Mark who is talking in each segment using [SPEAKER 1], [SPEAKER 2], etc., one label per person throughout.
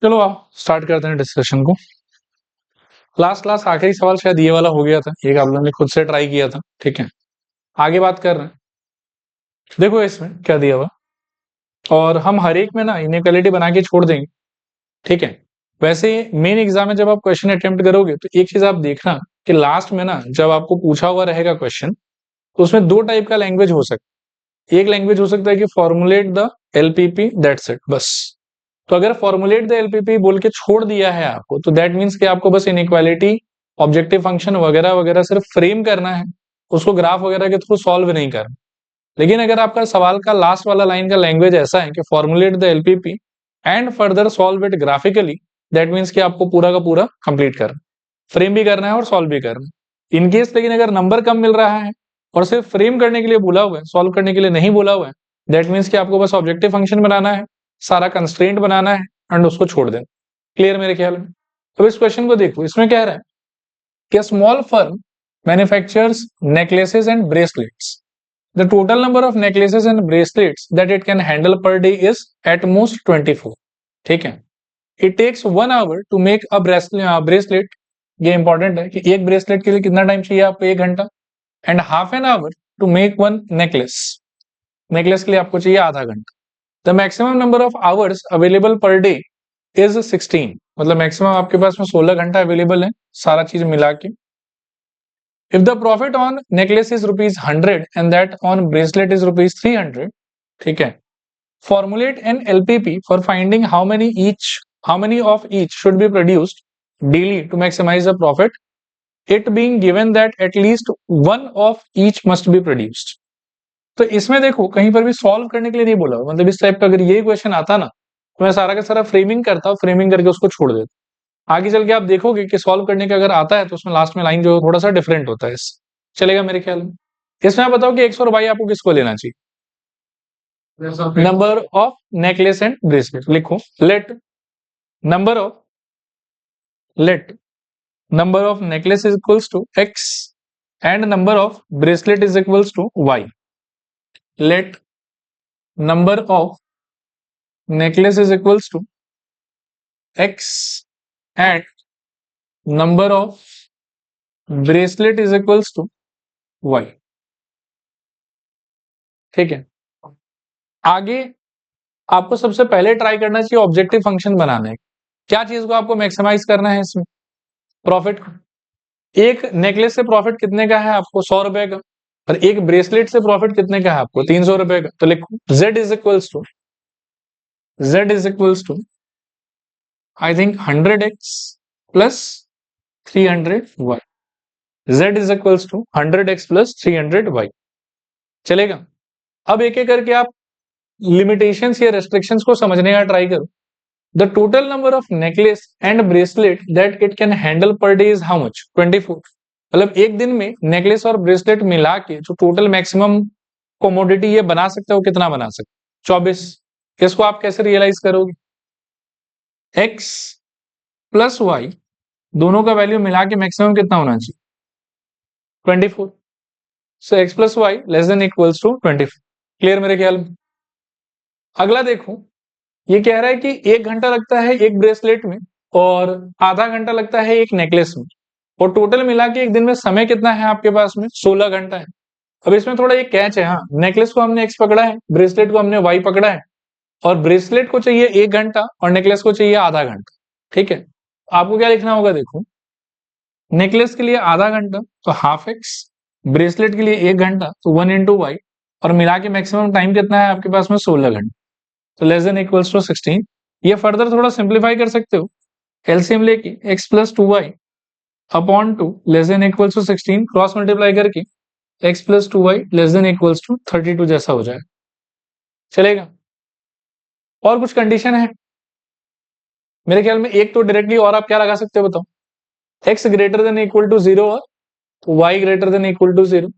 [SPEAKER 1] चलो आओ स्टार्ट करते हैं डिस्कशन को। लास्ट क्लास आखिरी सवाल शायद ये वाला हो गया था, एक आप लोगों ने खुद से ट्राई किया था। ठीक है, आगे बात कर रहे हैं। देखो इसमें क्या दिया हुआ, और हम हर एक में ना इनइक्वालिटी बना के छोड़ देंगे। ठीक है, वैसे मेन एग्जाम में जब आप क्वेश्चन अटेम्प्ट करोगे तो एक चीज आप देखना कि लास्ट में ना जब आपको पूछा हुआ रहेगा क्वेश्चन, तो उसमें दो टाइप का लैंग्वेज हो सकता है। एक लैंग्वेज हो सकता है कि formulate the LPP, that's it, बस। तो अगर फॉर्मुलेट द एलपीपी बोल के छोड़ दिया है आपको, तो दैट मीन्स कि आपको बस इनइक्वालिटी, ऑब्जेक्टिव फंक्शन वगैरह वगैरह सिर्फ फ्रेम करना है, उसको ग्राफ वगैरह के थ्रू सॉल्व नहीं करना। लेकिन अगर आपका सवाल का लास्ट वाला लाइन का लैंग्वेज ऐसा है कि formulate the LPP and further solve it graphically, that means कि आपको पूरा का पूरा कंप्लीट करना, फ्रेम भी करना है और सॉल्व भी करना है। इनकेस लेकिन अगर नंबर कम मिल रहा है और सिर्फ फ्रेम करने के लिए बोला हुआ है, सॉल्व करने के लिए नहीं बोला हुआ है, दैट मीन्स कि आपको बस ऑब्जेक्टिव फंक्शन बनाना है, सारा कंस्ट्रेंट बनाना है एंड उसको छोड़ देना। क्लियर मेरे ख्याल में? अब इस क्वेश्चन को देखो, इसमें कह रहा है कि small firm manufactures necklaces and bracelets. The total number of necklaces and bracelets that it can handle per day is at most 24। ठीक है, it takes 1 hour to make a bracelet. ये इंपॉर्टेंट है कि एक ब्रेसलेट के लिए कितना time चाहिए आपको, 1 घंटा, and half an hour to make one necklace. Necklace के लिए आपको चाहिए आधा घंटा। The maximum number of hours available per day is 16। मतलब मैक्सिमम आपके पास में 16 घंटा अवेलेबल है, सारा चीज मिला के। If the profit on necklace is ₹100 and that on bracelet is ₹300, ठीक है, formulate an LPP for finding how many of each should be produced daily to maximize the profit, it being given that at least one of each must be produced। तो इसमें देखो कहीं पर भी solve करने के लिए नहीं बोला, मतलब इस टाइप का अगर ये क्वेश्चन आता ना, तो मैं सारा का सारा फ्रेमिंग करता हूँ, फ्रेमिंग करके उसको छोड़ देता। आगे चल के आप देखोगे कि सॉल्व करने का अगर आता है तो उसमें लास्ट में लाइन जो थोड़ा सा डिफरेंट होता है। चलेगा मेरे ख्याल में? इसमें आप बताओ कि 100 रुपये आपको किसको लेना चाहिए? Number of necklace and bracelet लिखो। Let number of necklace is equals to x and number of bracelet is equals to y। Let number of necklace is equals to x and number of bracelet is equals to y। ठीक है, आगे आपको सबसे पहले try करना चाहिए objective function बनाना है। क्या चीज को आपको मैक्सिमाइज करना है इसमें? प्रॉफिट को। एक नेकलेस से प्रॉफिट कितने का है आपको? 100 रुपए का। और एक ब्रेसलेट से प्रॉफिट कितने का है आपको? 300 रुपए का। तो लिखो z is equals to I think 100x plus 300y। z is equals to 100x plus 300y। चलेगा? अब एक एक करके आप लिमिटेशंस या रेस्ट्रिक्शंस को समझने का ट्राई करो। The total number of necklace and bracelet that it can handle per day is how much? 24। मतलब एक दिन में नेकलेस और ब्रेसलेट मिला के जो टोटल मैक्सिमम कमोडिटी ये बना सकते हो, कितना बना सकते? 24। इसको आप कैसे रियलाइज करोगे? x प्लस y दोनों का वैल्यू मिला के मैक्सिमम कितना होना चाहिए? 24। So x plus Y less than equals to 24। Clear मेरे ख्याल में? अगला देखो, ये कह रहा है कि 1 घंटा लगता है एक ब्रेसलेट में और आधा घंटा लगता है एक नेकलेस में, और टोटल मिला के एक दिन में समय कितना है आपके पास में? 16 घंटा है। अब इसमें थोड़ा ये कैच है, हाँ, नेकलेस को हमने x पकड़ा है, ब्रेसलेट को हमने y पकड़ा है, और ब्रेसलेट को चाहिए 1 घंटा और नेकलेस को चाहिए आधा घंटा। ठीक है, आपको क्या लिखना होगा? देखो, नेकलेस के लिए आधा घंटा तो हाफ x, ब्रेसलेट के लिए 1 घंटा तो 1 इंटू वाई, और मिला के मैक्सिमम टाइम कितना है आपके पास में? 16 घंटा। तो लेस देन इक्वल्स टू 16। ये फर्दर थोड़ा सिंप्लीफाई कर सकते हो, एलसीएम लेके x plus 2y upon 2 less than equals to 16 cross multiply करके x plus 2y less than equals to 32 जैसा हो जाए। चलेगा? और कुछ कंडीशन है मेरे ख्याल में? एक तो डायरेक्टली और आप क्या लगा सकते हो बताओ? x greater than equal to 0 और y greater than equal to 0।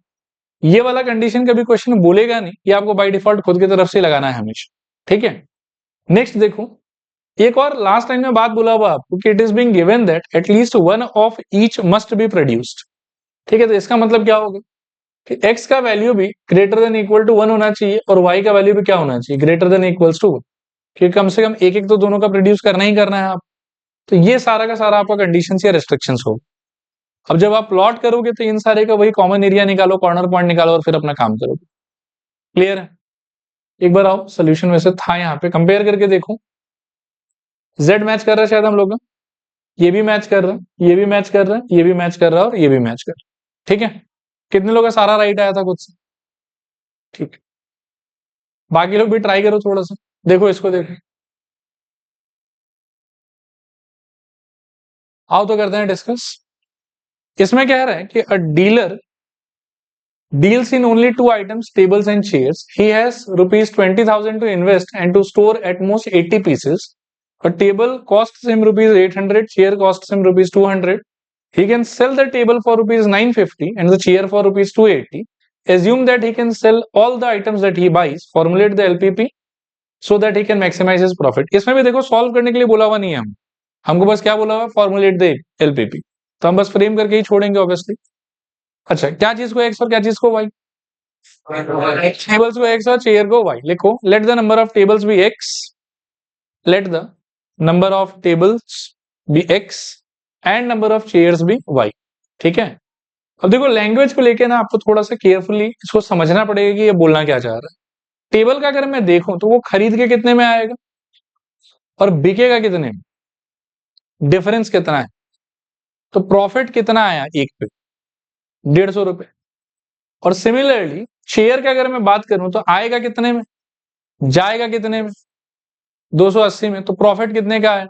[SPEAKER 1] ये वाला कंडीशन कभी क्वेश्चन बोलेगा नहीं, ये आपको बाय डिफॉल्ट खुद की तरफ से लगाना है हमेशा। ठीक है, नेक्स्ट देखो, एक और लास्ट टाइम में बात बोला हुआ आपको कि it is being given that at least one of each must be produced. ठीक है, तो इसका मतलब क्या होगा कि x का वैल्यू भी ग्रेटर देन इक्वल टू 1 होना चाहिए और y का वैल्यू भी क्या होना चाहिए? Greater than equals to 1। कि कम से कम एक एक तो दोनों का प्रोड्यूस करना ही करना है आप। तो ये सारा का सारा आपका कंडीशंस या रेस्ट्रिक्शंस हो। अब जब आप प्लॉट करोगे तो इन सारे का वही कॉमन एरिया निकालो, कॉर्नर पॉइंट निकालो और फिर अपना काम करोगे। क्लियर है? एक बार आओ सोल्यूशन वैसे था यहाँ पे, कंपेयर करके देखो। जेड मैच कर रहा है शायद हम लोग का, ये भी मैच कर रहा है, ये भी मैच कर रहा है, ये भी मैच कर रहा है और ये भी मैच कर रहा है। ठीक है, कितने लोग का सारा राइट आया था खुद से? ठीक, बाकी लोग भी ट्राई करो थोड़ा सा, देखो इसको देखो। आओ तो करते हैं डिस्कस। इसमें कह रहा है कि अ dealer deals in only two items, tables and chairs. He has rupees 20,000 to invest and to store at most 80 pieces. A table costs him rupees 800, chair costs him rupees 200. He can sell the table for rupees 950 and the chair for rupees 280. Assume that he can sell all the items that he buys. Formulate the LPP so that he can maximize his profit. इसमें भी देखो solve करने के लिए बोला हुआ नहीं है हमको बस क्या बोला हुआ, फॉर्मुलेट द LPP। तो हम बस फ्रेम करके ही छोड़ेंगे ऑब्वियसली। अच्छा, क्या चीज को एक्स और क्या चीज को वाई? टेबल्स को एक्स और चेयर को वाई। लिखो, let the number of tables be X, let the number of tables be X and number of chairs be Y. ठीक है, अब देखो लैंग्वेज को लेके ना आपको थोड़ा सा केयरफुली इसको समझना पड़ेगा कि ये बोलना क्या चाह रहा है। टेबल का अगर मैं देखूं तो वो खरीद के कितने में आएगा और बिकेगा कितने में, डिफरेंस कितना है, तो प्रॉफिट कितना आया एक पे, 150 रुपए। और सिमिलरली शेयर का अगर मैं बात करूं तो आएगा कितने में, जाएगा कितने में, 280 में। तो प्रॉफिट कितने का है,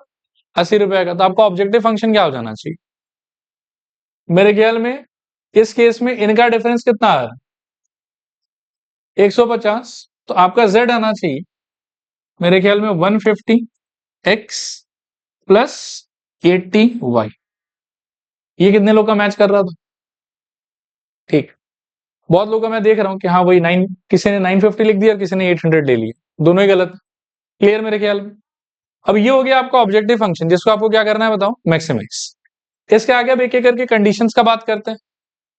[SPEAKER 1] 80 रुपए का। तो आपका ऑब्जेक्टिव फंक्शन क्या हो जाना चाहिए? मेरे ख्याल में इस केस में इनका डिफरेंस कितना आ रहा है, 150। तो आपका z आना चाहिए मेरे ख्याल में 150x प्लस 80y। ये कितने लोग का मैच कर रहा था? ठीक, बहुत लोगों का मैं देख रहा हूं कि हाँ वही 9, किसी ने 950 लिख दिया और किसी ने 800 ले लिया, दोनों ही गलत। क्लियर मेरे ख्याल में? अब ये हो गया आपका ऑब्जेक्टिव फंक्शन जिसको आपको क्या करना है बताओ, मैक्सिमाइज। इसके आगे अब एक एक करके कंडीशंस का बात करते हैं।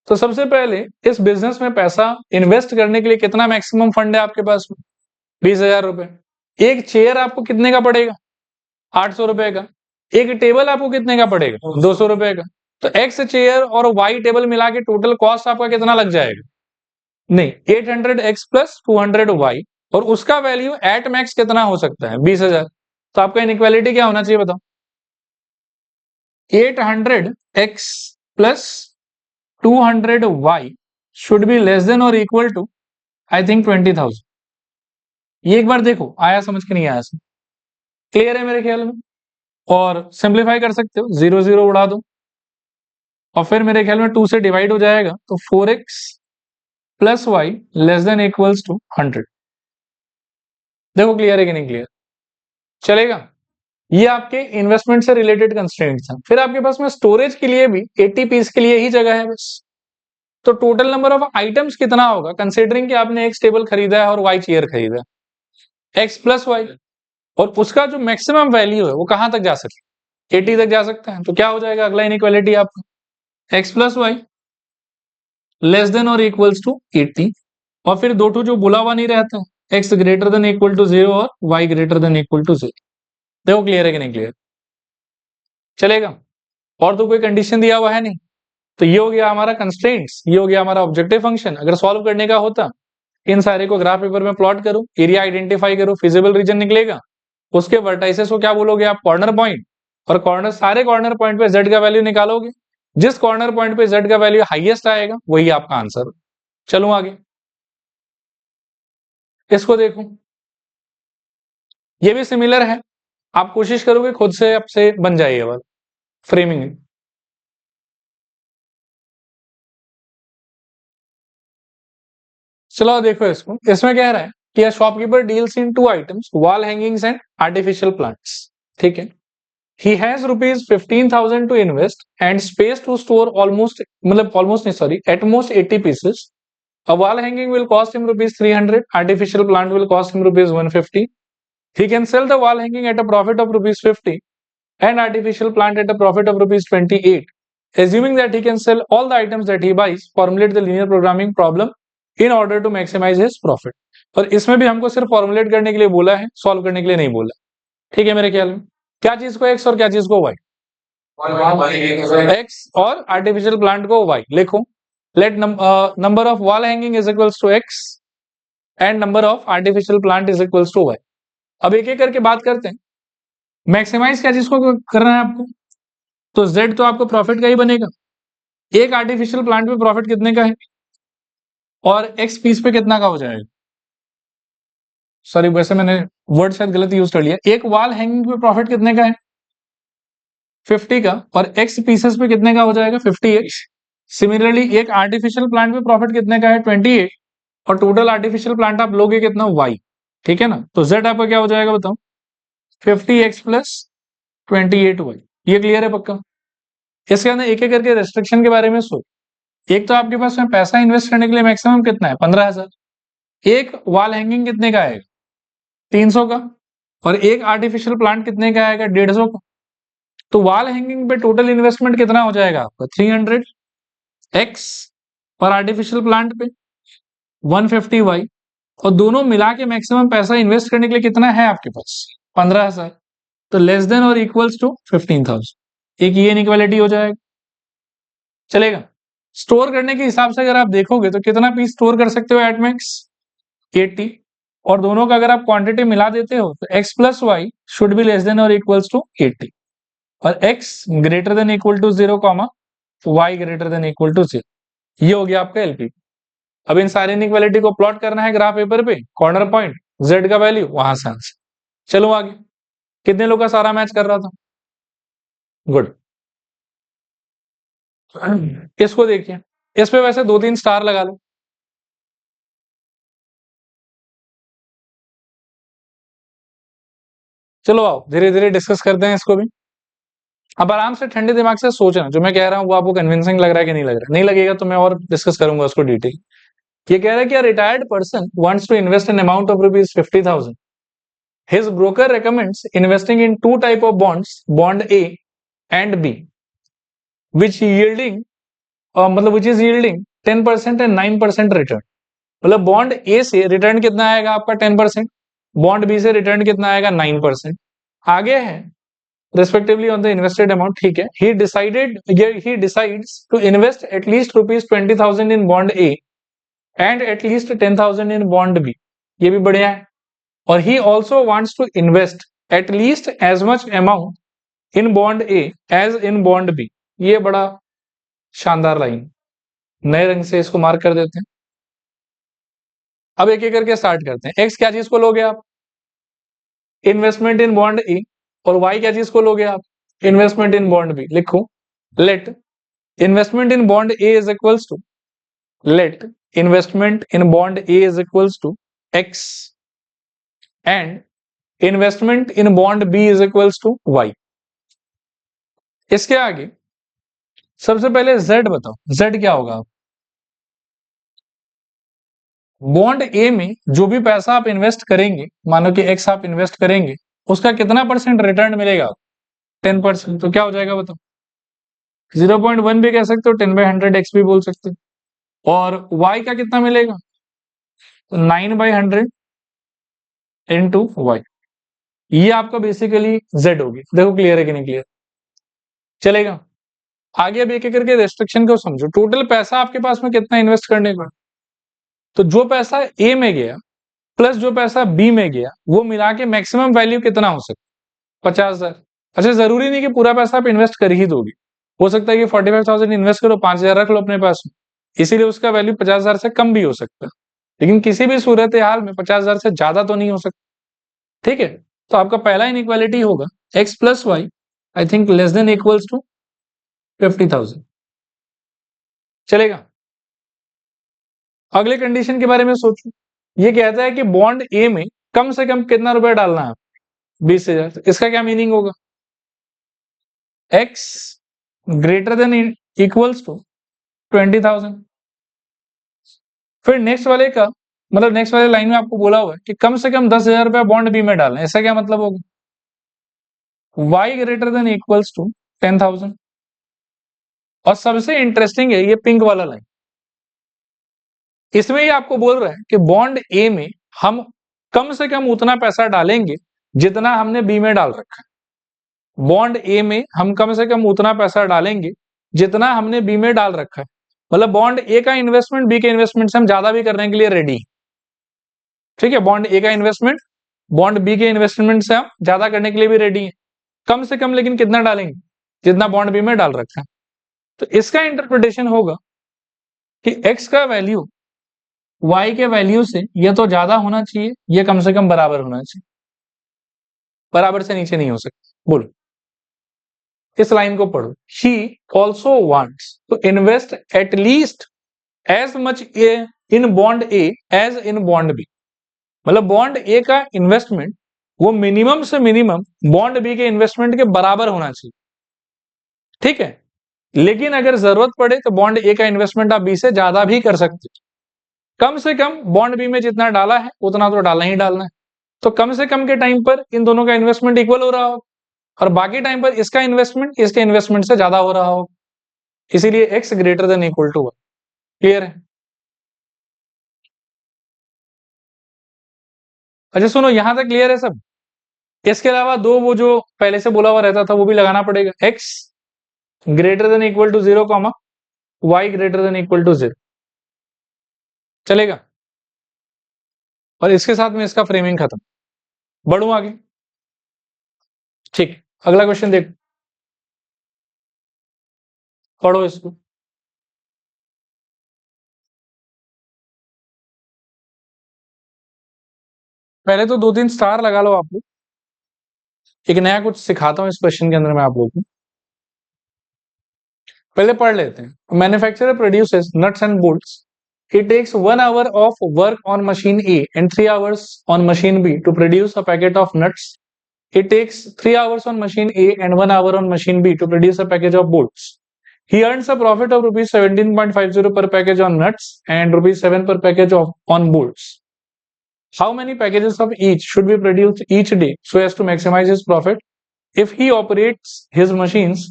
[SPEAKER 1] तो सबसे पहले इस बिजनेस में पैसा इन्वेस्ट करने के लिए कितना मैक्सिमम फंड है आपके पास में, 20,000 रुपए। एक चेयर आपको कितने का पड़ेगा, 800 रुपए का। एक टेबल आपको कितने का पड़ेगा, 200 रुपए का। तो एक्स चेयर और वाई टेबल मिला के टोटल कॉस्ट आपका कितना लग जाएगा, नहीं 800x प्लस 200y, और उसका वैल्यू एट मैक्स कितना हो सकता है, 20,000। तो आपका इनइक्वालिटी क्या होना चाहिए बताओ, 800x plus 200y should be less than और इक्वल टू आई थिंक 20,000। ये एक बार देखो आया समझ के नहीं आया समझ, क्लियर है मेरे ख्याल में? और सिंप्लीफाई कर सकते हो, 0 0 उड़ा दो और फिर मेरे ख्याल में 2 से डिवाइड हो जाएगा, तो 4x plus Y less than equals to 100। देखो क्लियर है कि नहीं क्लियर, चलेगा? ये आपके इन्वेस्टमेंट से रिलेटेड कंस्ट्रेंट्स हैं। फिर आपके पास में स्टोरेज के लिए भी 80 पीस के लिए ही जगह है बस। तो टोटल नंबर ऑफ आइटम्स कितना होगा, कंसीडरिंग कि आपने एक्स टेबल खरीदा है और वाई चेयर खरीदा है, एक्स प्लस वाई, और उसका जो मैक्सिमम वैल्यू है वो कहां तक जा सकता है, 80 तक जा सकता है। तो क्या हो जाएगा अगला इनइक्वालिटी आपका, X plus Y less than और इक्वल्स टू 80, और फिर दो जो बुला हुआ नहीं रहता, X greater than equal to 0 और Y greater than equal to 0। देखो क्लियर है कि नहीं क्लियर, चलेगा? और तो कोई कंडीशन दिया हुआ है नहीं। तो ये हो गया हमारा कंस्ट्रेंट्स, ये हो गया हमारा ऑब्जेक्टिव फंक्शन। अगर सॉल्व करने का होता, इन सारे को ग्राफ पेपर में प्लॉट करो, एरिया आइडेंटिफाई करो, फिजिबल रीजन निकलेगा, उसके वर्टाइसेस को क्या बोलोगे आप, कॉर्नर पॉइंट, और कॉर्नर सारे कॉर्नर पॉइंट पे z का वैल्यू निकालोगे। जिस कॉर्नर पॉइंट पे z का वैल्यू हाईएस्ट आएगा वही आपका आंसर। चलो आगे इसको देखो, ये भी सिमिलर है। आप कोशिश करोगे खुद से आपसे बन जाइए वाला फ्रेमिंग। चलो देखो इसको, इसमें कह रहा है कि a shopkeeper deals in two items, wall hangings and artificial plants. ठीक है, he has rupees 15,000 to invest and space to store almost नहीं sorry at most 80 pieces. A wall hanging will cost him rupees 300, artificial plant will cost him rupees 150. He can sell the wall hanging at a profit of rupees 50 and artificial plant at a profit of rupees 28. Assuming that he can sell all the items that he buys, formulate the linear programming problem in order to maximize his profit. और इसमें भी हमको सिर्फ formulate करने के लिए बोला है, सॉल्व करने के लिए नहीं बोला। ठीक है मेरे ख्याल में, क्या चीज को एक्स और क्या चीज को वाई, एक्स और आर्टिफिशियल प्लांट को वाई लिखो। Let number of wall hanging is equals to X and number of artificial plant is equals to Y. अब एक एक करके बात करते हैं। मैक्सिमाइज क्या चीज को करना है आपको, तो z तो आपको प्रॉफिट का ही बनेगा। एक आर्टिफिशियल प्लांट में प्रॉफिट कितने का है और x पीस पे कितना का हो जाएगा। सॉरी वैसे मैंने वर्ड शायद गलत यूज कर लिया। एक वॉल हैंगिंग पे प्रॉफिट कितने का है 50 का और x पीसेस पे कितने का हो जाएगा 50x। सिमिलरली एक आर्टिफिशियल प्लांट पे प्रॉफिट कितने का है 28 और टोटल आर्टिफिशियल प्लांट आप लोगे कितना y। ठीक है ना, तो z आपका क्या हो जाएगा बताओ 50x प्लस 28y। ये क्लियर है पक्का। इसके अंदर एक एक करके रेस्ट्रिक्शन के बारे में सोच। एक तो आपके पास में पैसा इन्वेस्ट करने के लिए मैक्सिमम कितना है 15,000। एक वॉल हैंगिंग कितने का आएगा 300 का और एक आर्टिफिशियल प्लांट कितने का आएगा 150 का। तो वॉल हैंगिंग पे टोटल इन्वेस्टमेंट कितना हो जाएगा आपका 300 एक्स और आर्टिफिशियल प्लांट पे 150 वाई और दोनों मिला के मैक्सिमम पैसा इन्वेस्ट करने के लिए कितना है आपके पास 15,000। तो लेस देन और इक्वल्स टू 15,000। एक ये इनइक्वालिटी हो जाएगा, चलेगा। स्टोर करने के हिसाब से अगर आप देखोगे तो कितना पीस स्टोर कर सकते हो एट मैक्स 80 और दोनों का अगर आप क्वांटिटी मिला देते हो तो x plus Y should be less than और इक्वल्स टू 80 और x greater than equal to 0 comma y greater than equal to 0। ये हो गया आपका एलपी। अब इन सारे इनइक्वालिटी को प्लॉट करना है ग्राफ पेपर पे, कॉर्नर पॉइंट z का वैल्यू वहां से आंसर। चलो आगे, कितने लोग का सारा मैच कर रहा था, गुड। इसको देखिए, इस पे वैसे 2-3 स्टार लगा लो। चलो आओ धीरे धीरे डिस्कस करते हैं इसको भी। अब आराम से ठंडे दिमाग से सोचना, जो मैं कह रहा हूँ वो आपको कन्विंसिंग लग रहा है कि नहीं लग रहा है। नहीं लगेगा तो मैं और डिस्कस करूंगा उसको डिटेल। ये कह रहा है कि retired person wants to invest an amount of rupees 50,000। His broker recommends investing in two type of bonds, bond A and B, which yielding मतलब which is yielding 10% and 9% return. मतलब bond A से return कितना आएगा आपका 10%, bond B से return कितना आएगा 9%। आगे है respectively on the invested amount, ठीक है। he decides to invest at least rupees 20,000 in bond A and at least 10,000 in bond B। ये भी बढ़िया है। और he also wants to invest at least as much amount in bond A as in bond B। ये बड़ा शानदार line, नए रंग से इसको मार्क कर देते हैं। अब एक एक करके स्टार्ट करते हैं। एक्स क्या चीज को लोगे आप, इन्वेस्टमेंट इन बॉन्ड ए, और वाई क्या चीज को लोगे आप, इन्वेस्टमेंट इन बॉन्ड बी। लिखो let investment in bond A is equals to, let investment in bond A is equals to X and investment in bond B is equals to Y. इसके आगे सबसे पहले जेड बताओ, Z क्या होगा। Bond ए में जो भी पैसा आप इन्वेस्ट करेंगे, मानो कि एक्स आप इन्वेस्ट करेंगे, उसका कितना परसेंट रिटर्न मिलेगा 10%। तो क्या हो जाएगा बताओ 0.1 भी कह सकते हो, 10/100 एक्स भी बोल सकते हो। और y का कितना मिलेगा तो 9/100 इंटू वाई। ये आपका बेसिकली z होगी। देखो क्लियर है कि नहीं क्लियर, चलेगा। आगे अब एक एक करके रेस्ट्रिक्शन को समझो। टोटल पैसा आपके पास में कितना इन्वेस्ट करने का, तो जो पैसा ए में गया प्लस जो पैसा बी में गया वो मिला के मैक्सिमम वैल्यू कितना हो सकता 50,000। अच्छा जरूरी नहीं कि पूरा पैसा आप इन्वेस्ट कर ही दोगे, हो सकता है कि 45,000 इन्वेस्ट करो 5,000 रख लो अपने पास में, इसीलिए उसका वैल्यू 50,000 से कम भी हो सकता है। लेकिन किसी भी सूरत हाल में 50,000 से ज्यादा तो नहीं हो सकता। ठीक है, तो आपका पहला इनइक्वालिटी होगा X plus Y I think less than equals to 50,000। चलेगा। अगले कंडीशन के बारे में सोचो। ये कहता है कि बॉन्ड ए में कम से कम कितना रुपया डालना है 20,000। इसका क्या मीनिंग होगा X greater than equals to 20,000। फिर नेक्स्ट वाले का मतलब नेक्स्ट वाले लाइन में आपको बोला हुआ है कि कम से कम 10,000 रुपया बॉन्ड बी में डालना है। ऐसा क्या मतलब होगा y greater than equals to 10,000। और सबसे इंटरेस्टिंग है ये पिंक वाला लाइन, इसमें ही आपको बोल रहा है कि बॉन्ड ए में हम कम से कम उतना पैसा डालेंगे जितना हमने बी में डाल रखा है। बॉन्ड ए में हम कम से कम उतना पैसा डालेंगे जितना हमने बी में डाल रखा है। मतलब बॉन्ड ए का इन्वेस्टमेंट बी के इन्वेस्टमेंट से हम ज्यादा भी करने के लिए रेडी। ठीक है, बॉन्ड ए का इन्वेस्टमेंट बॉन्ड बी के इन्वेस्टमेंट से हम ज्यादा करने के लिए भी रेडी है। कम से कम लेकिन कितना डालेंगे? जितना बॉन्ड बी में डाल रखा है। तो इसका इंटरप्रिटेशन होगा कि x का वैल्यू y के वैल्यू से ये तो ज्यादा होना चाहिए, ये कम से कम बराबर होना चाहिए, बराबर से नीचे नहीं हो सकता। बोलो, इस लाइन को पढ़ो। He also wants to invest at least as much in bond A as in bond B। मतलब बॉन्ड ए का इन्वेस्टमेंट वो मिनिमम से मिनिमम बॉन्ड बी के इन्वेस्टमेंट के बराबर होना चाहिए। ठीक है, लेकिन अगर जरूरत पड़े तो बॉन्ड ए का इन्वेस्टमेंट आप बी से ज्यादा भी कर सकते हो। कम से कम बॉन्ड बी में जितना डाला है उतना तो डालना ही डालना है। तो कम से कम के टाइम पर इन दोनों का इन्वेस्टमेंट इक्वल हो रहा हो और बाकी टाइम पर इसका इन्वेस्टमेंट इसके इन्वेस्टमेंट से ज्यादा हो रहा हो, इसीलिए X greater than equal to 1। Clear है? अच्छा सुनो, यहां तक क्लियर है सब? इसके अलावा दो वो जो पहले से बोला हुआ रहता था वो भी लगाना पड़ेगा। X greater than equal to 0 comma Y greater than equal to 0 चलेगा। और इसके साथ में इसका फ्रेमिंग खत्म। बढ़ू आगे। ठीक, अगला क्वेश्चन देखो, पढ़ो इसको। पहले तो 2-3 स्टार लगा लो आप लोग। एक नया कुछ सिखाता हूं इस क्वेश्चन के अंदर मैं आप लोगों को। पहले पढ़ लेते हैं। Manufacturer produces nuts and bolts. It takes 1 hour of work on machine A and 3 hours on machine B to produce a packet of nuts. It takes 3 hours on machine A and 1 hour on machine B to produce a package of bolts. He earns a profit of rupees 17.50 per package on nuts and rupees 7 per package on bolts. How many packages of each should be produced each day so as to maximize his profit if he operates his machines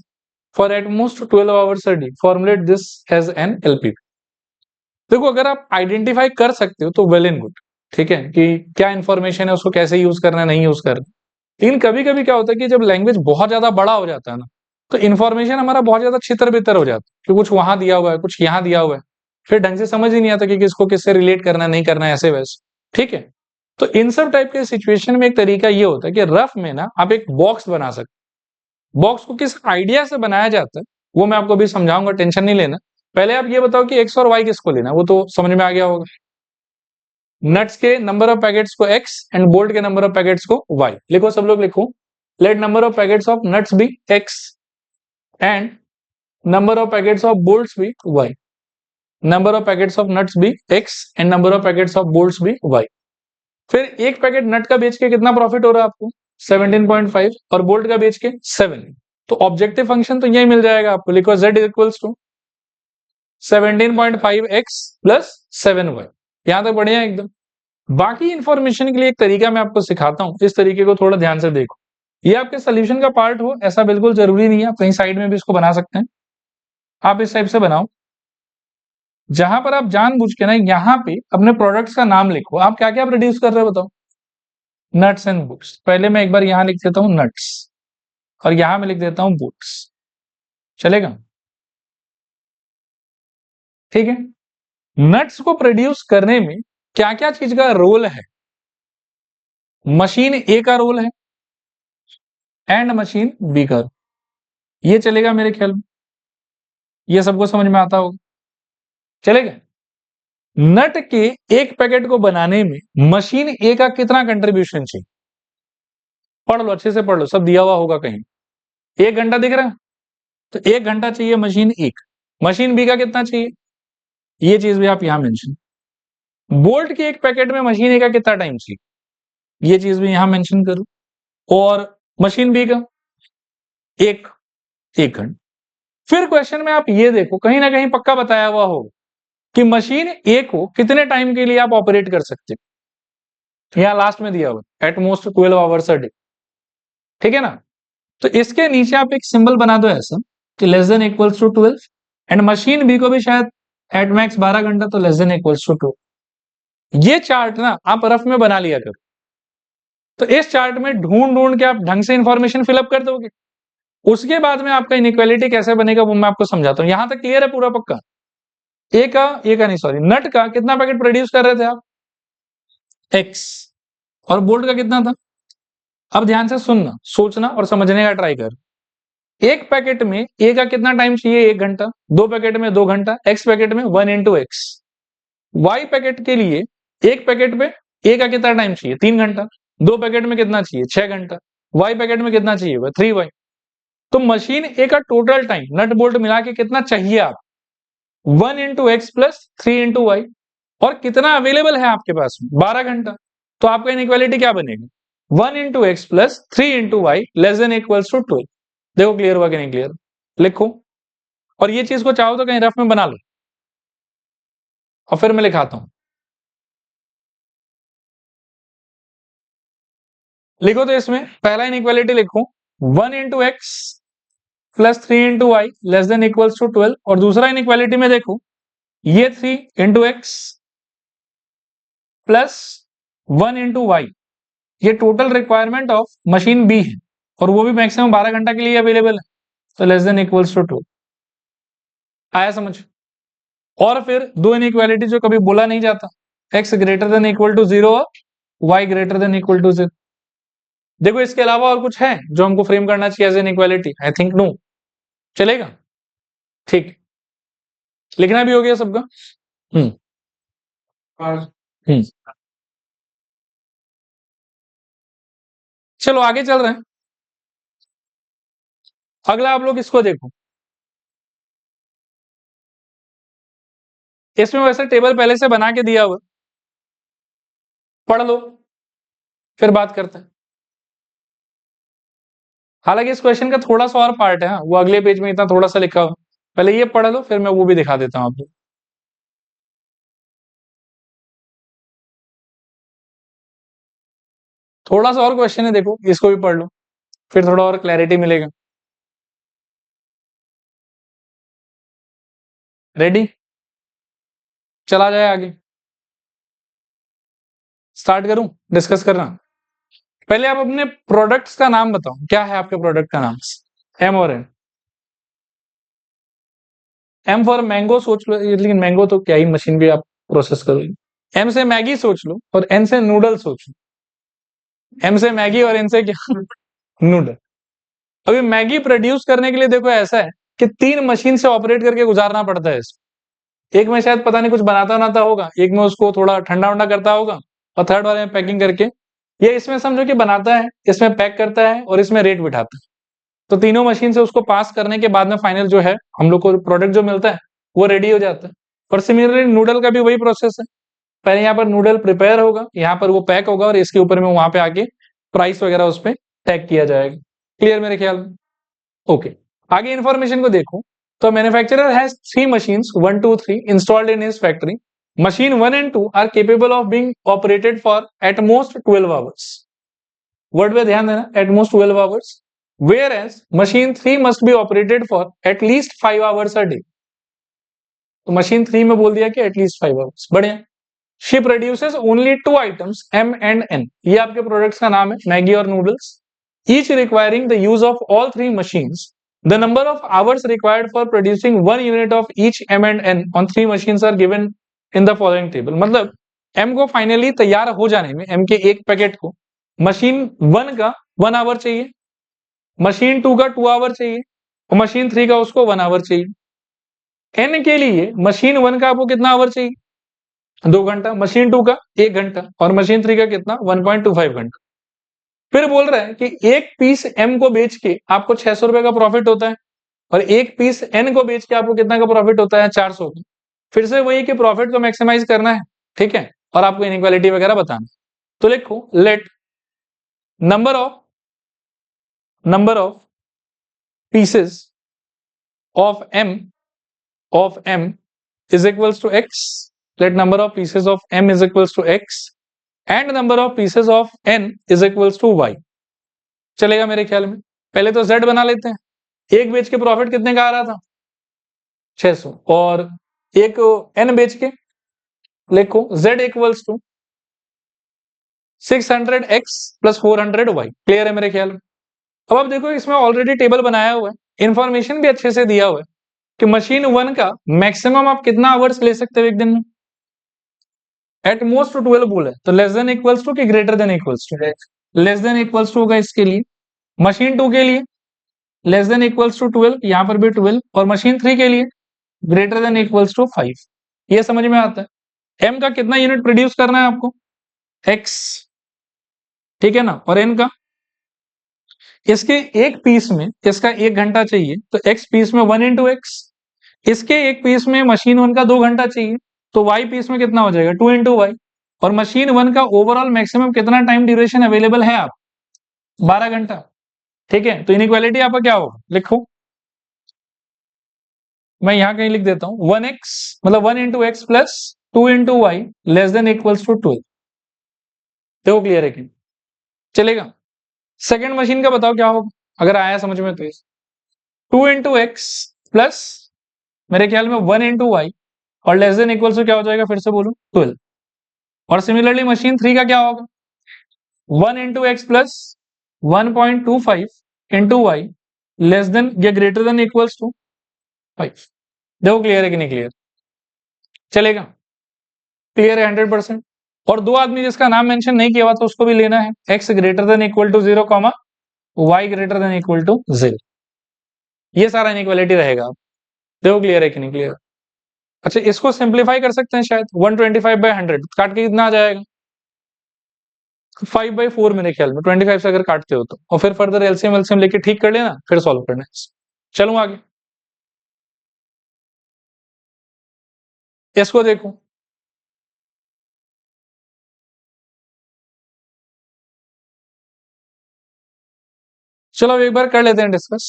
[SPEAKER 1] for at most 12 hours a day? Formulate this as an LPP. देखो, अगर आप identify कर सकते हो तो well and good. ठीक है, कि क्या इंफॉर्मेशन है, उसको कैसे यूज करना है, नहीं यूज करना। लेकिन कभी कभी क्या होता है कि जब लैंग्वेज बहुत ज्यादा बड़ा हो जाता है ना, तो इन्फॉर्मेशन हमारा बहुत ज्यादा छितर बितर हो जाता है कि कुछ वहां दिया हुआ है, कुछ यहाँ दिया हुआ है, फिर ढंग से समझ ही नहीं आता कि किसको किससे रिलेट करना है, नहीं करना है, ऐसे वैसे। ठीक है, तो इन सब टाइप के सिचुएशन में एक तरीका ये होता है कि रफ में ना आप एक बॉक्स बना सकते। बॉक्स को किस आइडिया से बनाया जाता है वो मैं आपको अभी समझाऊंगा, टेंशन नहीं लेना। पहले आप ये बताओ कि एक्स और वाई किसको लेना, वो तो समझ में आ गया होगा। नट्स के नंबर ऑफ पैकेट्स को एक्स एंड बोल्ट के नंबर ऑफ पैकेट्स को वाई। लिखो, सब लोग लिखो। Let number of packets of nuts be X and number of packets of bolts be Y. Number of packets of nuts be X and number of packets of bolts be Y. फिर एक packet नट का बेच के कितना profit हो रहा है आपको? 17.5 और बोल्ट का बेच के 7। तो ऑब्जेक्टिव फंक्शन तो यही मिल जाएगा आपको। लिखो z equals to 17.5x plus 7y। यहां तक बढ़िया एकदम। बाकी इंफॉर्मेशन के लिए एक तरीका मैं आपको सिखाता हूं, इस तरीके को थोड़ा ध्यान से देखो। ये आपके सोल्यूशन का पार्ट हो ऐसा बिल्कुल जरूरी नहीं है, आप कहीं साइड में भी इसको बना सकते हैं। आप इस टाइप से बनाओ जहां पर आप जानबूझ के ना यहाँ पे अपने प्रोडक्ट्स का नाम लिखो। आप क्या क्या प्रोड्यूस कर रहे हो बताओ? Nuts and books. पहले मैं एक बार यहां लिख देता हूँ नट्स और यहां मैं लिख देता हूँ बुक्स। चलेगा? ठीक है, नट्स को प्रोड्यूस करने में क्या क्या चीज का रोल है? मशीन ए का रोल है एंड मशीन बी का। ये चलेगा मेरे ख्याल में, ये सबको समझ में आता होगा। चलेगा? नट के एक पैकेट को बनाने में मशीन ए का कितना कंट्रीब्यूशन चाहिए? पढ़ लो, अच्छे से पढ़ लो, सब दिया हुआ होगा कहीं। 1 घंटा दिख रहा है तो 1 घंटा चाहिए मशीन एक। मशीन बी का कितना चाहिए? ये चीज भी आप यहां मेंशन। बोल्ट के एक पैकेट में मशीन ए का कितना टाइम चाहिए? ये चीज भी यहां मेंशन करो। और मशीन बी का एक 1 घंटा। फिर क्वेश्चन में आप ये देखो, कहीं ना कहीं पक्का बताया हुआ होगा कि मशीन ए को कितने टाइम के लिए आप ऑपरेट कर सकते हो। यहां लास्ट में दिया हुआ at most 12 hours a day. ठीक है ना? तो इसके नीचे आप एक सिंबल बना दो ऐसा कि less than equals to 12 and machine B को भी शायद एट मैक्स 12 घंटा, तो लेस देन इक्वल्स टू 2। ये चार्ट ना आप रफ में बना लिया करो, तो इस चार्ट में ढूंढ के आप ढंग से इंफॉर्मेशन फिलअप कर दोगे। उसके बाद में आपका इनइक्वालिटी कैसे बनेगा वो मैं आपको समझाता हूं। यहां तक क्लियर है पूरा पक्का? ए का नहीं सॉरी, नट का कितना पैकेट प्रोड्यूस कर रहे थे आप? एक्स। और बोल्ट का कितना था? अब ध्यान से सुनना, सोचना और समझने का ट्राई कर। एक पैकेट में ए का कितना टाइम चाहिए? 1 घंटा। दो पैकेट में 2 घंटा, एक्स पैकेट में 1 इंटू एक्स। वाई पैकेट के लिए एक पैकेट पे ए का कितना टाइम चाहिए? 3 घंटा। दो पैकेट में कितना चाहिए? 6 घंटा। वाई पैकेट में कितना चाहिए? 3 वाई। तो मशीन ए का टोटल टाइम नट बोल्ट मिला के कितना चाहिए आप? 1 into X plus 3 into Y. और कितना अवेलेबल है आपके पास में? 12 घंटा। तो आपका इनइक्वालिटी क्या बनेगा? 1 into X plus 3 into Y less than equals to 12। देखो क्लियर हुआ कि नहीं क्लियर? लिखो। और ये चीज को चाहो तो कहीं रफ में बना लो, और फिर मैं लिखाता हूं। लिखो तो इसमें पहला इनइक्वालिटी लिखो 1 into X plus 3 into Y less than equals to 12। और दूसरा इनइक्वालिटी में देखो ये 3 into X plus 1 into Y, ये total requirement of machine B है, और वो भी मैक्सिमम 12 घंटा के लिए अवेलेबल है, तो लेस देन इक्वल्स टू 2। आया समझ? और फिर दो इनइक्वालिटी जो कभी बोला नहीं जाता, X greater than equal to 0 और Y greater than equal to 0। देखो इसके अलावा और कुछ है जो हमको फ्रेम करना चाहिए as inequality? I think no. चलेगा? ठीक, लिखना भी हो गया सबका? हम्म हम्म चलो आगे चल रहे हैं। अगला आप लोग इसको देखो। इसमें वैसे टेबल पहले से बना के दिया हुआ, पढ़ लो फिर बात करते हैं। हालांकि इस क्वेश्चन का थोड़ा सा और पार्ट है, वो अगले पेज में इतना थोड़ा सा लिखा हुआ। पहले ये पढ़ लो फिर मैं वो भी दिखा देता हूं आपको। थोड़ा सा और क्वेश्चन है, देखो इसको भी पढ़ लो, फिर थोड़ा और क्लैरिटी मिलेगा। रेडी? चला जाए आगे, स्टार्ट करूं डिस्कस करना? पहले आप अपने प्रोडक्ट्स का नाम बताओ, क्या है आपके प्रोडक्ट का नाम? एम और एन। एम फॉर मैंगो सोच लो, लेकिन मैंगो तो क्या ही मशीन भी आप प्रोसेस करोगे। एम से मैगी सोच लो, और एन से नूडल सोच लो। एम से मैगी और एन से क्या? नूडल। अभी मैगी प्रोड्यूस करने के लिए देखो ऐसा है कि 3 मशीन से ऑपरेट करके गुजारना पड़ता है इसको। एक में शायद पता नहीं कुछ बनाता बनाता होगा, एक में उसको थोड़ा ठंडा वंडा करता होगा, और थर्ड वाले में पैकिंग करके, ये इसमें समझो कि बनाता है, इसमें पैक करता है, और इसमें रेट बिठाता है। तो तीनों मशीन से उसको पास करने के बाद में फाइनल जो है हम लोग को प्रोडक्ट जो मिलता है वो रेडी हो जाता है। और सिमिलरली नूडल का भी वही प्रोसेस है, पहले यहाँ पर नूडल प्रिपेयर होगा, यहाँ पर वो पैक होगा, और इसके ऊपर में वहां पे आके प्राइस वगैरह उस पर टैग किया जाएगा। क्लियर मेरे ख्याल में? ओके, आगे इन्फॉर्मेशन को देखो। तो manufacturer has 3 machines 1 2 3 installed in his factory. Machine 1 and 2 are capable of being operated for at most 12 hours. Word पे ध्यान देना, at most 12 hours. Whereas machine 3 must be operated for at least 5 hours a day. तो machine 3 में बोल दिया कि at least 5 hours। बढ़िया। She produces only 2 items M and N. ये आपके प्रोडक्ट्स का नाम है, मैगी और noodles. Each requiring the use of all 3 machines. The number of hours required for producing 1 unit of each M and N on 3 machines are given in the following table. मतलब M को finally तैयार हो जाने में, M के एक packet को machine 1 का 1 आवर चाहिए, मशीन 2 का 2 आवर चाहिए, और मशीन 3 का उसको 1 आवर चाहिए। N के लिए मशीन 1 का आपको कितना आवर चाहिए? 2 घंटा। मशीन 2 का 1 घंटा, और मशीन 3 का कितना? 1.25 घंटा। फिर बोल रहा है कि एक पीस एम को बेच के आपको 600 रुपए का प्रॉफिट होता है, और एक पीस एन को बेच के आपको कितना का प्रॉफिट होता है? 400 का। फिर से वही कि प्रॉफिट को मैक्सिमाइज करना है, ठीक है, और आपको इनइक्वालिटी वगैरह बताना। तो लिखो let number of pieces of M is equals to X. Let number of pieces of M is equals to X and number of pieces of N is equals to Y. चलेगा मेरे ख्याल में? पहले तो z बना लेते हैं। एक बेच के प्रॉफिट कितने का आ रहा था? 600, और एक n बेच के लिखो z equals to 600x plus 400y। Clear है मेरे ख्याल में? अब आप देखो इसमें ऑलरेडी टेबल बनाया हुआ है, इंफॉर्मेशन भी अच्छे से दिया हुआ है कि मशीन 1 का मैक्सिमम आप कितना आवर्स ले सकते हो एक दिन में। एट मोस्ट 12 बोला है, तो लेस देन इक्वल्स टू कि greater than equals to? Less than equals to होगा इसके लिए। मशीन 2 के लिए लेस देन इक्वल्स टू 12, यहां पर भी 12, और मशीन 3 के लिए ग्रेटर देन इक्वल्स टू 5। ये समझ में आता है। एम का कितना यूनिट प्रोड्यूस करना है आपको? एक्स, ठीक है ना, और एन का, इसके एक पीस में इसका 1 घंटा चाहिए तो एक्स पीस में 1 इंटू एक्स, इसके एक पीस में मशीन 1 का 2 घंटा चाहिए तो वाई पीस में कितना हो जाएगा? 2 इंटू वाई। और मशीन 1 का ओवरऑल मैक्सिमम कितना टाइम ड्यूरेशन अवेलेबल है आप? 12 घंटा। ठीक है, तो इनइक्वालिटी आपका क्या होगा? लिखो, मैं यहां कहीं लिख देता हूं, 1x मतलब 1 into X plus 2 into Y less than equals to 12। देखो क्लियर है कि चलेगा? सेकेंड मशीन का बताओ क्या होगा अगर आया समझ में? तो 2 इंटू एक्स प्लस मेरे ख्याल में 1 इंटू वाई और लेस देन इक्वल टू क्या हो जाएगा? फिर से बोलो, 12। और सिमिलरली मशीन 3 का क्या होगा? 1 into X plus 1.25 into Y less than या ग्रेटर देन इक्वल्स टू 5। देखो क्लियर है कि नहीं क्लियर? चलेगा? क्लियर है 100%? और दो आदमी जिसका नाम मेंशन नहीं किया हुआ तो उसको भी लेना है, x greater than equal to 0 comma y greater than equal to 0। ये सारा इनइक्वालिटी रहेगा। आप देखो क्लियर है कि नहीं क्लियर? अच्छा, इसको सिंप्लीफाई कर सकते हैं शायद, 125/100 काट के कितना आ जाएगा? 5/4 मेरे ख्याल में, 25 से अगर काटते हो तो, और फिर फर्दर एलसीएम एलसीएम लेके ठीक कर लेना, फिर सॉल्व करना है। चलो आगे, इसको देखो, चलो अब एक बार कर लेते हैं डिस्कस।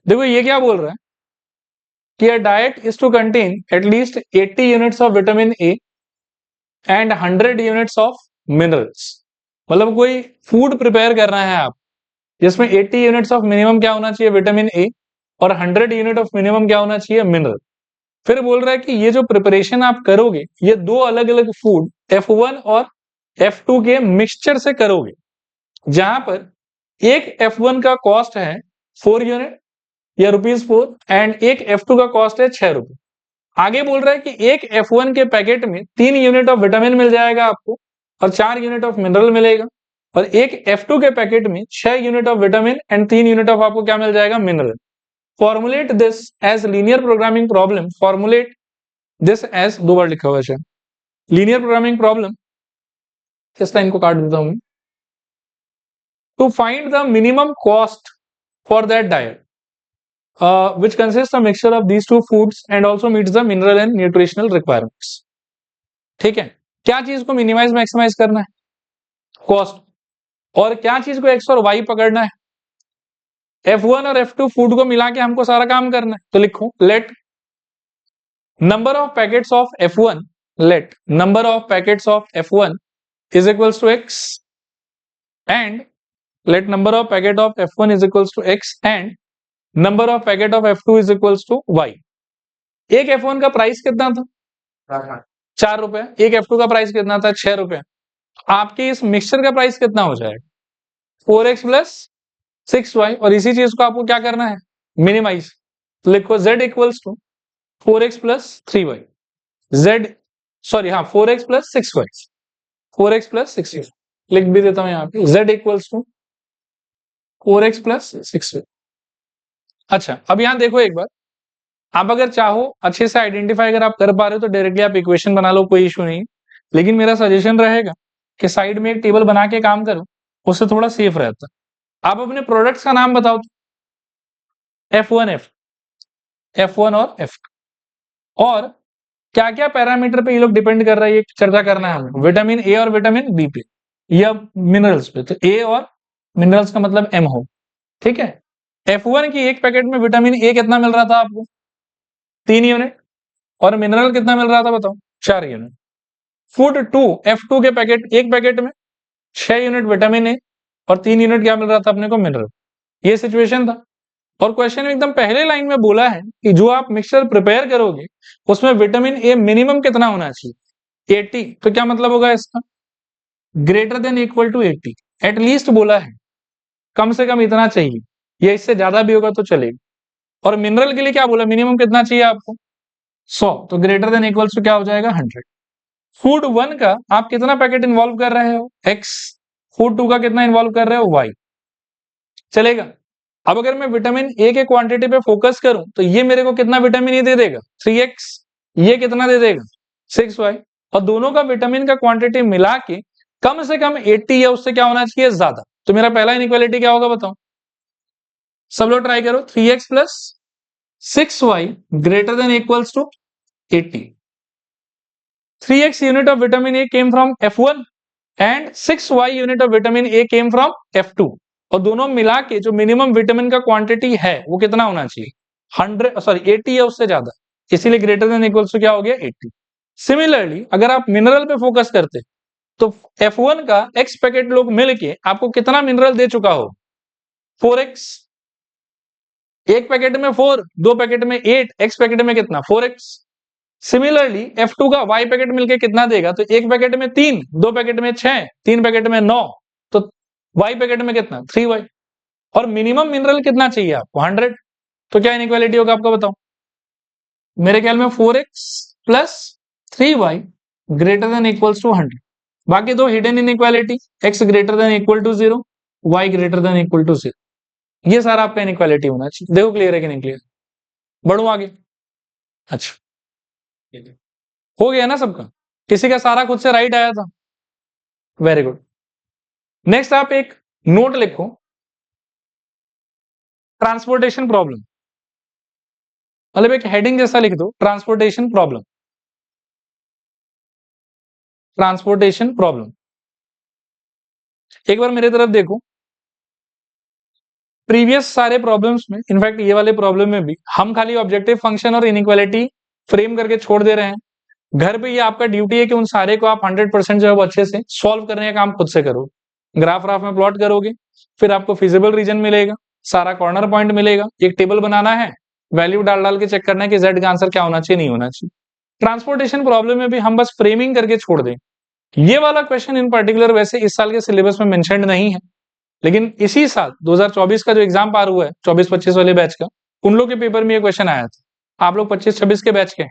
[SPEAKER 1] देखो ये क्या बोल रहा है कि a diet is to contain at least 80 units of vitamin A and 100 units of minerals। मतलब कोई फूड प्रिपेयर कर रहे हैं आप जिसमें 80 यूनिट्स ऑफ मिनिमम क्या होना चाहिए? विटामिन ए, और 100 यूनिट ऑफ मिनिमम क्या होना चाहिए? मिनरल। फिर बोल रहा है कि ये जो प्रिपरेशन आप करोगे ये दो अलग अलग फूड F1 और F2 के मिक्सचर से करोगे, जहां पर एक F1 का कॉस्ट है 4 यूनिट या ₹4 एंड एक F2 का कॉस्ट है 6 रुपए। आगे बोल रहा है कि एक F1 के पैकेट में 3 यूनिट ऑफ विटामिन मिल जाएगा आपको और 4 यूनिट ऑफ मिनरल मिलेगा, और एक F2 के पैकेट में 6 unit of vitamin and 3 unit of आपको क्या मिल जाएगा? Mineral. Formulate this as linear programming problem. Formulate this as, दो बार लिखा हुआ है, लीनियर प्रोग्रामिंग प्रॉब्लम, इस लाइन को काट देता हूं, to find the minimum cost for that diet which consists a mixture of these two foods and also meets the mineral and nutritional requirements। ठीक है, क्या चीज को मिनिमाइज मैक्सिमाइज करना है? कॉस्ट। और क्या चीज को एक्स और वाई पकड़ना है? F1 और F2 फूड को मिला के हमको सारा काम करना है। तो लिखो, let number of packets of F1, late number of packets of F1 is equals to x and let number of packet of F1 is equals to x and number of packet of F2 is equals to y। एक F1 का price कितना था? 4 रुपए। एक F2 का price कितना था? 6 रुपए। आपके इस मिक्सचर का प्राइस कितना हो जाएगा? 4x plus 6y। और इसी चीज को आपको क्या करना है? मिनिमाइज। तो लिखो z equals to 4x plus 3y। z, sorry, हाँ, 4x plus 6y, 4x plus 6y लिख भी देता हूं यहाँ पे, z equals to 4x plus 6y। अच्छा, अब यहां देखो एक बार, आप अगर चाहो अच्छे से आइडेंटिफाई अगर आप कर पा रहे हो तो डायरेक्टली आप इक्वेशन बना लो, कोई इशू नहीं। लेकिन मेरा सजेशन रहेगा कि साइड में एक टेबल बना के काम करो, उससे थोड़ा सेफ रहता। आप अपने प्रोडक्ट्स का नाम बताओ। F1 F1 और F, और क्या क्या पैरामीटर पे ये लोग डिपेंड कर रहा है ये चर्चा करना है हमें। विटामिन ए और विटामिन बी पे या मिनरल्स पे। तो ए और मिनरल्स का मतलब M हो, ठीक है। F1 की एक पैकेट में विटामिन ए कितना मिल रहा था आपको? 3 यूनिट। और मिनरल कितना मिल रहा था बताओ? 4 यूनिट। फूड 2 F2 के पैकेट, एक पैकेट में 6 यूनिट विटामिन ए और 3 यूनिट क्या मिल रहा था अपने को? मिनरल। ये सिचुएशन था। और क्वेश्चन में एकदम पहले लाइन में बोला है कि जो आप मिक्सचर प्रिपेयर करोगे उसमें विटामिन ए मिनिमम कितना होना चाहिए? 80, तो क्या मतलब होगा इसका, greater than equal to 80, at least बोला है, कम से कम इतना चाहिए, या इससे ज्यादा भी होगा तो चलेगा। और मिनरल के लिए क्या बोला, मिनिमम कितना चाहिए आपको, 100, तो ग्रेटर देन इक्वल्स टू क्या हो जाएगा, 100। फूड 1 का आप कितना पैकेट इन्वॉल्व कर रहे हो, x, फूड 2 का कितना इन्वॉल्व कर रहे हो, y, चलेगा। अब अगर मैं विटामिन ए के क्वांटिटी पे फोकस करूं तो ये मेरे को कितना विटामिन ए दे देगा, 3x, ये कितना दे देगा, 6y, और दोनों का विटामिन का क्वांटिटी मिला के कम से कम 80 या उससे क्या होना चाहिए, ज्यादा। तो मेरा पहला इनइक्वालिटी क्या होगा बताओ, सब लोग ट्राई करो, 3x plus 6y greater than equals to 80। 3x unit of vitamin A came from F1 and 6y unit of vitamin A came from F2, और दोनों मिला के जो मिनिमम विटामिन का क्वांटिटी है वो कितना होना चाहिए, 80 या उससे ज्यादा, इसीलिए ग्रेटर देन इक्वल्स टू क्या हो गया, 80। सिमिलरली अगर आप मिनरल पे फोकस करते तो F1 का x पैकेट लोग मिलके आपको कितना मिनरल दे चुका हो, 4x, एक पैकेट में 4, दो पैकेट में 8, x पैकेट में कितना, 4x। सिमिलरली F2 का y पैकेट मिलके कितना देगा, तो एक पैकेट में 3, दो पैकेट में 6, तीन पैकेट में 9, तो y पैकेट में कितना, 3y। और मिनिमम मिनरल कितना चाहिए आपको, 100, तो क्या इनइक्वालिटी होगा आपका बताओ, मेरे ख्याल में 4x plus 3y greater than equals to 100। बाकी दो hidden inequality, x greater than equal to 0, y greater than equal to 0, ये सारा आपका इनइक्वालिटी होना चाहिए। देखो क्लियर है कि नहीं क्लियर, बढ़ू आगे। अच्छा, हो गया ना सबका, किसी का सारा खुद से राइट आया था, वेरी गुड। नेक्स्ट आप एक नोट लिखो, ट्रांसपोर्टेशन प्रॉब्लम, मतलब एक हेडिंग जैसा लिख दो, ट्रांसपोर्टेशन प्रॉब्लम, ट्रांसपोर्टेशन प्रॉब्लम। एक बार मेरे तरफ देखो, प्रीवियस सारे प्रॉब्लम्स में, इनफैक्ट ये वाले प्रॉब्लम में भी हम खाली ऑब्जेक्टिव फंक्शन और इनइक्वालिटी फ्रेम करके छोड़ दे रहे हैं। घर पे ये आपका ड्यूटी है कि उन सारे को आप 100% जो है वो अच्छे से सॉल्व करने का काम खुद से करो। ग्राफ राफ में प्लॉट करोगे, फिर आपको फिजिबल रीजन मिलेगा, सारा कॉर्नर पॉइंट मिलेगा, एक टेबल बनाना है, वैल्यू डाल डाल के चेक करना है कि जेड का आंसर क्या होना चाहिए, नहीं होना चाहिए। ट्रांसपोर्टेशन प्रॉब्लम में भी हम बस फ्रेमिंग करके छोड़ दें। ये वाला क्वेश्चन इन पर्टिकुलर वैसे इस साल के सिलेबस में मेंशन्ड नहीं है, लेकिन इसी साल 2024 का जो एग्जाम पार हुआ है 24-25 वाले बैच का, उन लोग के पेपर में ये क्वेश्चन आया था। आप लोग 25-26 के बैच के,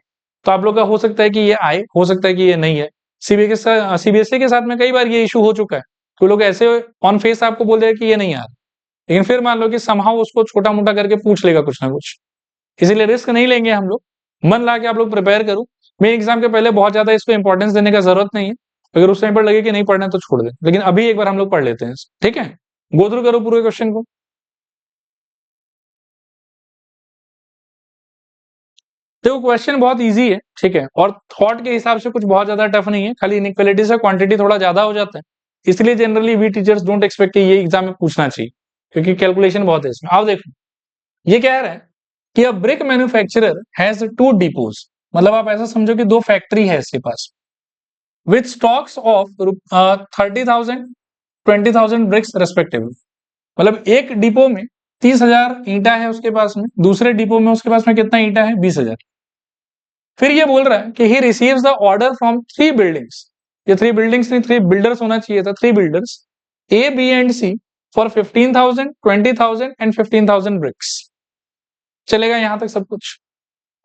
[SPEAKER 1] तो आप लोग का हो सकता है कि ये आए, हो सकता है कि ये नहीं है। सीबीएसई के साथ में कई बार ये इशू हो चुका है, तो लोग ऐसे ऑन फेस आपको बोल रहे कि ये नहीं आ रहा, लेकिन फिर मान लो कि समहाउ उसको छोटा मोटा करके पूछ लेगा कुछ ना कुछ, इसीलिए रिस्क नहीं लेंगे हम लोग, मन ला के आप लोग प्रिपेयर करो। मेन एग्जाम के पहले बहुत ज्यादा इसको इंपॉर्टेंस देने का जरूरत नहीं है, अगर उस टाइम पर लगे कि नहीं पढ़ना है तो छोड़ दें, लेकिन अभी एक बार हम लोग पढ़ लेते हैं, ठीक है। गो थ्रू करो पूरे क्वेश्चन को। देखो क्वेश्चन बहुत इजी है, ठीक है, और थॉट के हिसाब से कुछ बहुत ज्यादा टफ नहीं है, खाली इनइक्वालिटी से क्वांटिटी थोड़ा ज्यादा हो जाता है, इसलिए generally we teachers don't expect कि ये एग्जाम में पूछना चाहिए, क्योंकि कैलकुलेशन बहुत है इसमें। आओ देखो, ये कह रहा है कि a brick manufacturer has 2 depots, मतलब आप ऐसा समझो कि 2 फैक्ट्री है इसके पास, with stocks of 30,000 20,000 bricks respectively, मतलब एक डिपो में 30,000 ईंटा है उसके पास में, दूसरे डिपो में उसके पास में कितना ईंटा है, 20,000। फिर ये बोल रहा है कि he receives the order from 3 buildings, ये 3 बिल्डिंग्स नहीं 3 बिल्डर्स होना चाहिए था, 3 builders A B and C for 15,000 20,000 and 15,000 bricks. चलेगा यहां तक सब कुछ।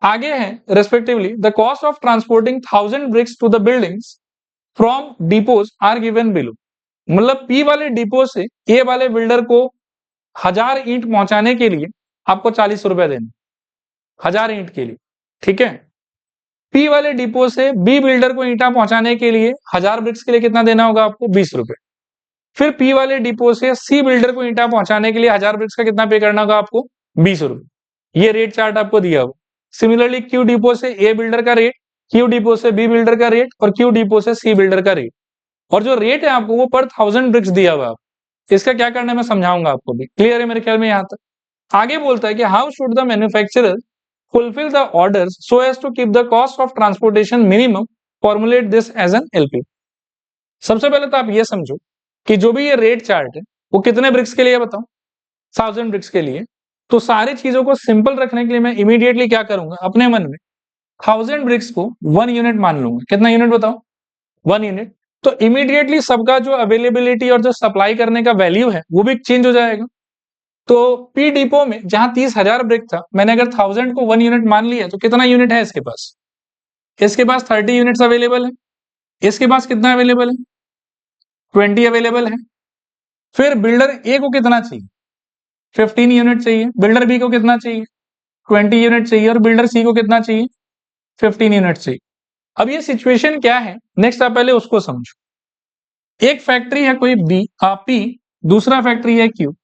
[SPEAKER 1] आगे है respectively the cost of transporting 1000 bricks to the buildings from depots are given below, मतलब पी वाले डिपो से ए वाले बिल्डर को 1000 ईंट पहुंचाने के लिए आपको 40 रुपए देने, 1000 ईंट के लिए, ठीक है। पी वाले डिपो से बी बिल्डर को ईंटा पहुंचाने के लिए 1000 ब्रिक्स के लिए कितना देना होगा आपको, 20 रुपए। फिर पी वाले डिपो से सी बिल्डर को ईंटा पहुंचाने के लिए 1000 ब्रिक्स का कितना पे करना होगा आपको, 20 रुपए। ये रेट चार्ट आपको दिया हुआ। सिमिलरली क्यू डिपो से ए बिल्डर का रेट, क्यू डिपो से बी बिल्डर का रेट, और क्यू डिपो से सी बिल्डर का रेट, और जो रेट है आपको वो पर 1000 ब्रिक्स दिया हुआ है। इसका क्या करना है मैं समझाऊंगा आपको भी, क्लियर है मेरे ख्याल में यहां तक। आगे बोलता है कि how should the manufacturer fulfill the orders so as to keep the cost of transportation minimum, formulate this as an LP। सबसे पहले तो आप ये समझो कि जो भी ये रेट चार्ट है वो कितने ब्रिक्स के लिए बताओ, 1000 ब्रिक्स के लिए। तो सारी चीजों को सिंपल रखने के लिए मैं इमीडिएटली क्या करूंगा, अपने मन में 1000 ब्रिक्स को 1 यूनिट मान लूंगा। कितना यूनिट बताओ, 1 यूनिट, तो इमीडिएटली सबका जो अवेलेबिलिटी और जो सप्लाई करने का वैल्यू है वो भी चेंज हो जाएगा। तो पी डिपो में जहां 30,000 ब्रिक था, मैंने अगर 1000 को 1 यूनिट मान लिया तो कितना यूनिट है इसके पास? इसके पास 30 यूनिट्स अवेलेबल है। इसके पास कितना अवेलेबल है? 20 अवेलेबल है। फिर बिल्डर ए को कितना चाहिए? 15 यूनिट चाहिए। बिल्डर बी को कितना चाहिए? 20 यूनिट चाहिए। और बिल्डर सी को कितना चाहिए? 15 यूनिट चाहिए। अब ये सिचुएशन क्या है, नेक्स्ट आप पहले उसको समझो। एक फैक्ट्री है कोई बी पी, दूसरा फैक्ट्री है क्यू,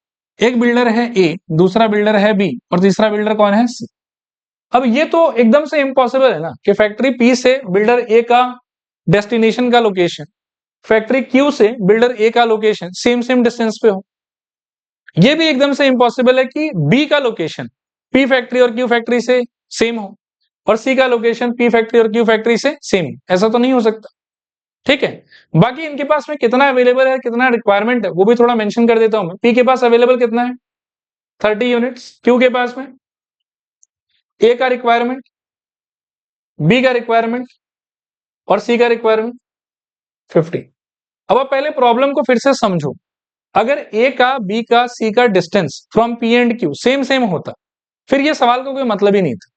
[SPEAKER 1] एक बिल्डर है ए, दूसरा बिल्डर है बी, और तीसरा बिल्डर कौन है? सी। अब ये तो एकदम से इम्पॉसिबल है ना कि फैक्ट्री पी से बिल्डर ए का डेस्टिनेशन का लोकेशन, फैक्ट्री क्यू से बिल्डर ए का लोकेशन सेम सेम डिस्टेंस पे हो। ये भी एकदम से इम्पॉसिबल है कि बी का लोकेशन पी फैक्ट्री और क्यू फैक्ट्री से सेम हो और सी का लोकेशन पी फैक्ट्री और क्यू फैक्ट्री से सेम हो। ऐसा तो नहीं हो सकता, ठीक है। बाकी इनके पास में कितना अवेलेबल है, कितना रिक्वायरमेंट है, वो भी थोड़ा मेंशन कर देता हूं मैं। पी के पास अवेलेबल कितना है? 30 यूनिट्स। क्यू के पास में ए का रिक्वायरमेंट, बी का रिक्वायरमेंट और सी का रिक्वायरमेंट 50। अब आप पहले प्रॉब्लम को फिर से समझो। अगर ए का, बी का, सी का distance from P and Q same same होता, फिर ये सवाल का कोई मतलब ही नहीं था।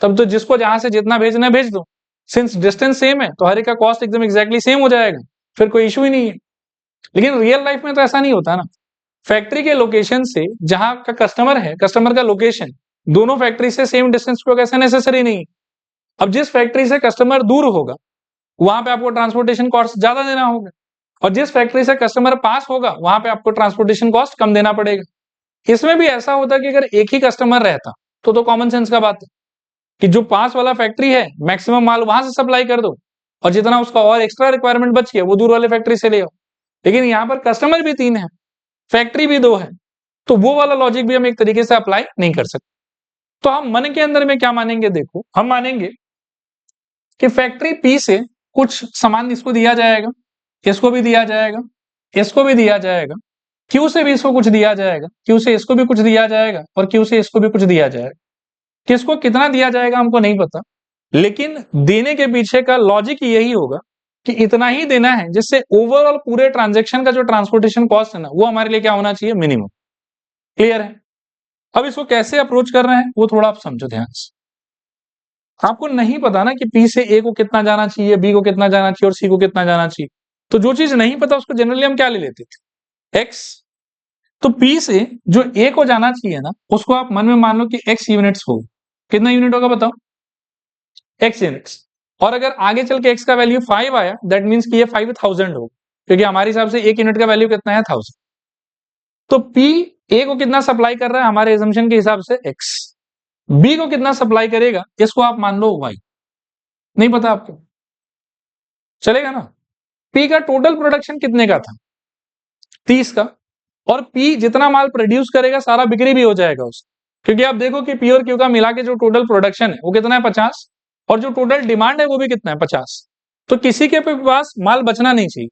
[SPEAKER 1] तब तो जिसको जहां से जितना भेजना है भेज दो। सिंस डिस्टेंस सेम है तो हर एक का कॉस्ट एकदम एग्जैक्टली सेम हो जाएगा, फिर कोई इशू ही नहीं है। लेकिन रियल लाइफ में तो ऐसा नहीं होता ना। फैक्ट्री के लोकेशन से जहां का कस्टमर है, कस्टमर का लोकेशन दोनों फैक्ट्री से सेम डिस्टेंस पे ऐसा नेसेसरी नहीं। अब जिस फैक्ट्री से कस्टमर दूर होगा वहां पे आपको ट्रांसपोर्टेशन कॉस्ट ज्यादा देना होगा, और जिस फैक्ट्री से कस्टमर पास होगा वहां पे आपको ट्रांसपोर्टेशन कॉस्ट कम देना पड़ेगा। इसमें भी ऐसा होता कि अगर एक ही कस्टमर रहता तो कॉमन सेंस का बात है कि जो पास वाला फैक्ट्री है मैक्सिमम माल वहां से सप्लाई कर दो, और जितना उसका और एक्स्ट्रा रिक्वायरमेंट बच गया वो दूर वाले फैक्ट्री से ले आओ। लेकिन यहाँ पर कस्टमर भी 3 है, फैक्ट्री भी 2 है, तो वो वाला लॉजिक भी हम एक तरीके से अप्लाई नहीं कर सकते। तो हम मन के अंदर में क्या मानेंगे? देखो, हम मानेंगे कि फैक्ट्री पी से कुछ सामान इसको दिया जाएगा, इसको भी दिया जाएगा, इसको भी दिया जाएगा, क्यू से भी इसको कुछ दिया जाएगा, क्यू से इसको भी कुछ दिया जाएगा, और क्यू से इसको भी कुछ दिया जाएगा। किसको कितना दिया जाएगा हमको नहीं पता, लेकिन देने के पीछे का लॉजिक यही होगा कि इतना ही देना है जिससे ओवरऑल पूरे ट्रांजैक्शन का जो ट्रांसपोर्टेशन कॉस्ट है ना वो हमारे लिए क्या होना चाहिए? मिनिमम। क्लियर है? अब इसको कैसे अप्रोच कर रहे हैं वो थोड़ा आप समझो ध्यान से। आपको नहीं पता ना कि पी से ए को कितना जाना चाहिए, बी को कितना जाना चाहिए और सी को कितना जाना चाहिए, तो जो चीज नहीं पता उसको जनरली हम क्या ले लेते थे? एक्स। तो पी से जो ए को जाना चाहिए ना उसको आप मन में मान लो कि एक्स यूनिट्स हो। कितना यूनिट होगा बताओ? X units. और अगर आगे चल के एक्स का वैल्यू 5 आया दैट मींस कि ये 5000 हो, क्योंकि हमारे हिसाब से एक यूनिट का वैल्यू कितना है? 1000। तो पी ए को कितना सप्लाई कर रहा है हमारे एजम्पशन के हिसाब से? एक्स। बी को कितना सप्लाई करेगा इसको आप मान लो वाई। नहीं पता आपको? चलेगा ना? पी का टोटल प्रोडक्शन कितने का था? 30 का। और पी जितना माल प्रोड्यूस करेगा सारा बिक्री भी हो जाएगा उसका, क्योंकि आप देखो कि पी और क्यू का मिला के जो टोटल प्रोडक्शन है वो कितना है? 50। और जो टोटल डिमांड है वो भी कितना है? 50। तो किसी के पास माल बचना नहीं चाहिए।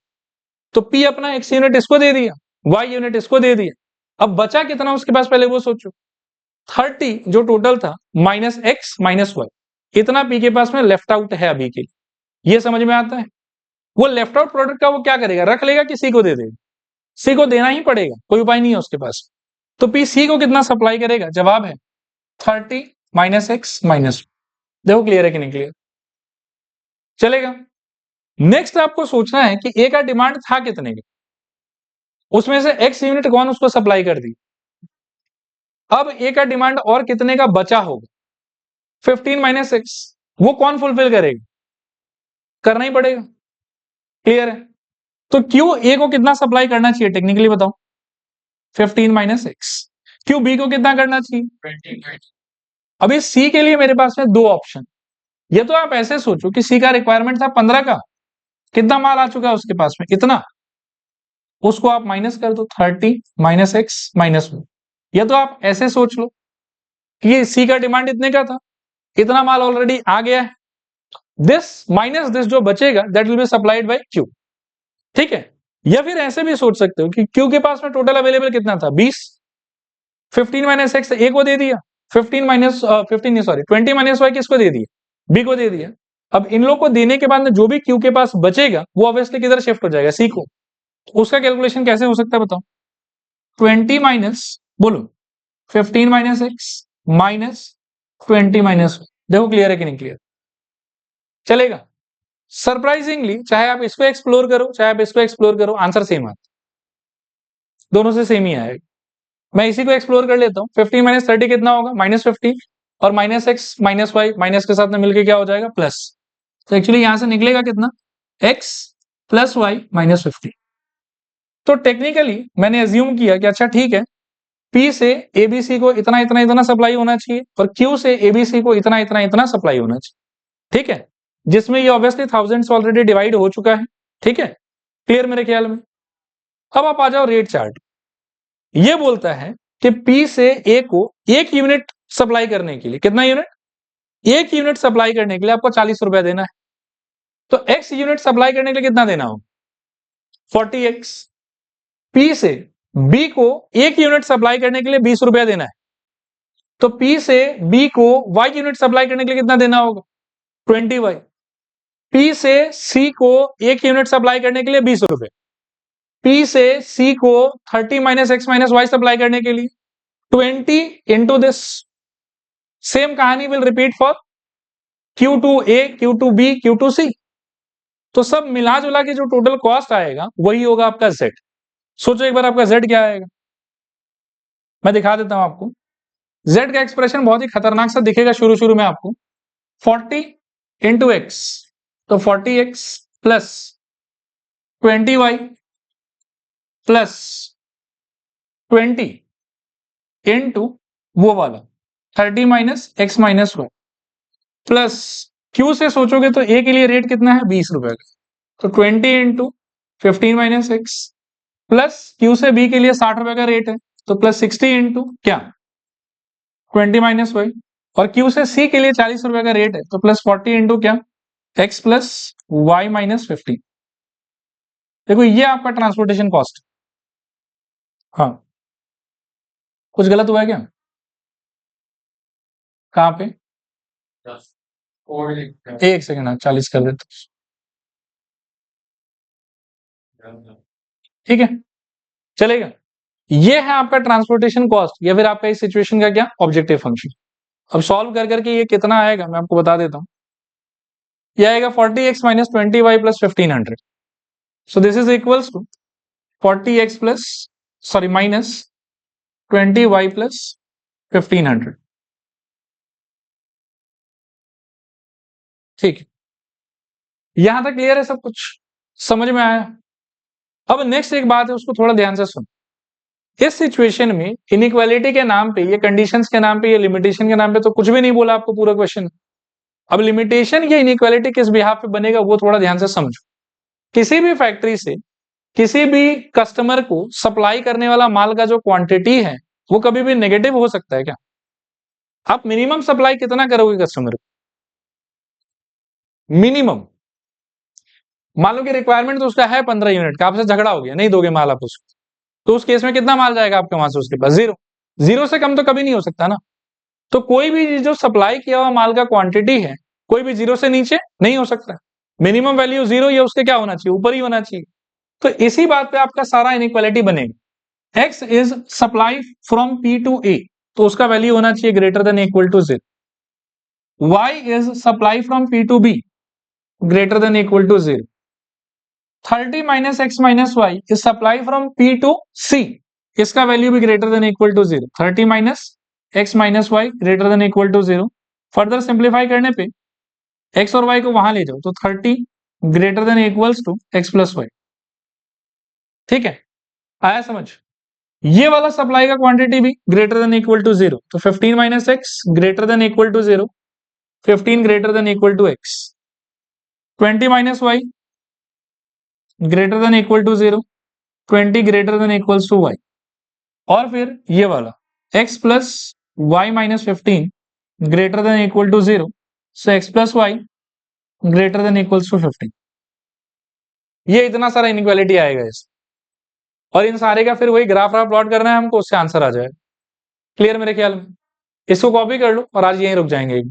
[SPEAKER 1] तो पी अपना एक्स यूनिट इसको दे दिया, वाई यूनिट इसको दे दिया। अब बचा कितना उसके पास पहले वो सोचो। 30 जो टोटल था माइनस एक्स माइनस वाई, इतना पी के पास में लेफ्ट आउट है अभी के लिए। ये समझ में आता है? वो लेफ्ट आउट प्रोडक्ट का वो क्या करेगा? रख लेगा कि सी को दे देगा? सी को देना ही पड़ेगा, कोई उपाय नहीं है उसके पास। तो पी सी को कितना सप्लाई करेगा? जवाब है 30 माइनस एक्स माइनस। देखो क्लियर है कि नहीं क्लियर? चलेगा। नेक्स्ट आपको सोचना है कि ए का डिमांड था कितने का, उसमें से एक्स यूनिट कौन उसको सप्लाई कर दी। अब ए का डिमांड और कितने का बचा होगा? 15 माइनस एक्स। वो कौन फुलफिल करेगा? करना ही पड़ेगा। क्लियर है? तो क्यू ए को कितना सप्लाई करना चाहिए टेक्निकली बताओ? 15 माइनस एक्स। क्यू बी को कितना करना चाहिए? 29। अभी सी के लिए मेरे पास में 2 ऑप्शन। ये तो आप ऐसे सोचो कि सी का रिक्वायरमेंट था 15 का, कितना माल आ चुका है उसके पास में? इतना। उसको आप माइनस कर दो, 30 माइनस एक्स माइनस 1। या तो आप ऐसे सोच लो कि सी का डिमांड इतने का था, इतना माल ऑलरेडी आ गया है, दिस माइनस दिस जो बचेगा that will be supplied by Q. ठीक है? या फिर ऐसे भी सोच सकते हो कि क्यू के पास में टोटल अवेलेबल कितना था? 20। 15 माइनस एक्स ए को दे दिया, 15 माइनस 15 सॉरी 20 माइनस वाई किसको दे दिया? बी को दे दिया। अब इन लोग को देने के बाद में जो भी क्यू के पास बचेगा वो ऑब्वियसली किधर शिफ्ट हो जाएगा, सी को। तो उसका कैलकुलेशन कैसे हो सकता है बताओ? 20 माइनस, बोलो 15 माइनस एक्स माइनस 20 माइनस, देखो क्लियर है कि नहीं क्लियर? चलेगा? सरप्राइजिंगली चाहे आप इसको एक्सप्लोर करो चाहे आप इसको एक्सप्लोर करो, आंसर सेम आता, दोनों से सेम ही आएगा। मैं इसी को एक्सप्लोर कर लेता हूँ। 15 माइनस 30 कितना होगा? -50, और minus X minus Y, minus के साथ में मिलकर क्या हो जाएगा? प्लस। तो एक्चुअली यहां से निकलेगा कितना? x plus Y minus 50। तो टेक्निकली मैंने एज्यूम किया कि अच्छा ठीक है, P से ABC को इतना इतना इतना सप्लाई होना चाहिए और Q से ABC को इतना इतना इतना सप्लाई होना चाहिए, ठीक है, जिसमें ये ऑब्वियसली थाउजेंड्स ऑलरेडी डिवाइड हो चुका है, ठीक है, क्लियर मेरे ख्याल में? अब आप आ जाओ रेट चार्ट। ये बोलता है कि P से A को 1 यूनिट सप्लाई करने के लिए, कितना यूनिट? 1 यूनिट सप्लाई करने के लिए आपको 40 रुपए देना है। तो X यूनिट सप्लाई करने के लिए कितना देना हो? 40x। P से B को 1 यूनिट सप्लाई करने के लिए 20 रुपया देना है। तो P से B को Y यूनिट सप्लाई करने के लिए कितना देना होगा? 20y। P से C को 1 यूनिट सप्लाई करने के लिए 20 रुपए। P से C को 30 minus X minus Y supply करने के लिए 20 इंटू दिस। सेम कहानी will repeat for Q2A, Q2B, Q2C। तो सब मिला जुला के जो टोटल कॉस्ट आएगा वही होगा आपका Z। सोचो एक बार आपका Z क्या आएगा, मैं दिखा देता हूं आपको। Z का एक्सप्रेशन बहुत ही खतरनाक सा दिखेगा शुरू शुरू में आपको। 40 इंटू एक्स, तो 40x plus 20y plus 20 into वो वाला 30 minus X minus Y plus Q से सोचोगे तो A के लिए रेट कितना है? 20 रुपए का, तो 20 into 15 minus x plus Q से B के लिए 60 रुपए का रेट है, तो प्लस 60 इंटू क्या? 20 माइनस वाई, और Q से C के लिए 40 रुपए का रेट है, तो प्लस 40 इंटू क्या? x plus Y minus 50। देखो ये आपका ट्रांसपोर्टेशन कॉस्ट। हाँ, कुछ गलत हुआ है क्या? कहाँ पे? एक सेकंड, 40 कर देते, ठीक है, चलेगा। ये है आपका ट्रांसपोर्टेशन कॉस्ट या फिर आपका इस सिचुएशन का क्या? Objective function. अब सॉल्व कर करके ये कितना आएगा मैं आपको बता देता हूं। ये आएगा 40x minus 20y plus 1500। So this is equals to 40x plus sorry minus 20y plus 1500, ठीक है। यहां तक क्लियर है सब कुछ? समझ में आया? अब नेक्स्ट एक बात है, उसको थोड़ा ध्यान से सुन। इस सिचुएशन में इनइक्वालिटी के नाम पे, ये कंडीशंस के नाम पे, ये लिमिटेशन के नाम पे तो कुछ भी नहीं बोला आपको पूरा क्वेश्चन। अब लिमिटेशन या इनइक्वालिटी किस बिहाफ पे बनेगा वो थोड़ा ध्यान से समझो। किसी भी फैक्ट्री से किसी भी कस्टमर को सप्लाई करने वाला माल का जो क्वांटिटी है वो कभी भी नेगेटिव हो सकता है क्या? आप मिनिमम सप्लाई कितना करोगे कस्टमर को? मिनिमम मान लो कि रिक्वायरमेंट तो उसका है 15 यूनिट का, आपसे झगड़ा हो गया, नहीं दोगे माल आप उसको, तो उस केस में कितना माल जाएगा आपके वहां से उसके पास? जीरो। जीरो से कम तो कभी नहीं हो सकता ना। तो कोई भी जो सप्लाई किया हुआ माल का क्वांटिटी है कोई भी जीरो से नीचे नहीं हो सकता। मिनिमम वैल्यू जीरो या उसके क्या होना चाहिए? ऊपर ही होना चाहिए। तो इसी बात पे आपका सारा इनइक्वालिटी बनेगा। X is supply from P to A, तो उसका वैल्यू होना चाहिए greater than equal to zero. Y is supply from P to B greater than equal to zero. 30 minus X minus Y is supply from P to C, इसका value भी greater than equal to zero. 30 minus X minus Y greater than equal to zero. Further simplify करने पे x और Y को वहां ले जाओ, तो 30 greater than equals to X plus Y, ठीक है, आया समझ? ये वाला सप्लाई का क्वांटिटी भी greater than equal to zero, तो 15 minus x greater than equal to zero, 15 greater than equal to x, 20 minus Y greater than equal to zero, 20 greater than equals to y, और फिर ये वाला x plus Y minus 15 greater than equal to zero, so x plus y greater than equals to 15। ये इतना सारा inequality आएगा इस, और इन सारे का फिर वही ग्राफ प्लॉट करना है हमको, उससे आंसर आ जाएगा। क्लियर मेरे ख्याल में? इसको कॉपी कर लो और आज यहीं रुक जाएंगे।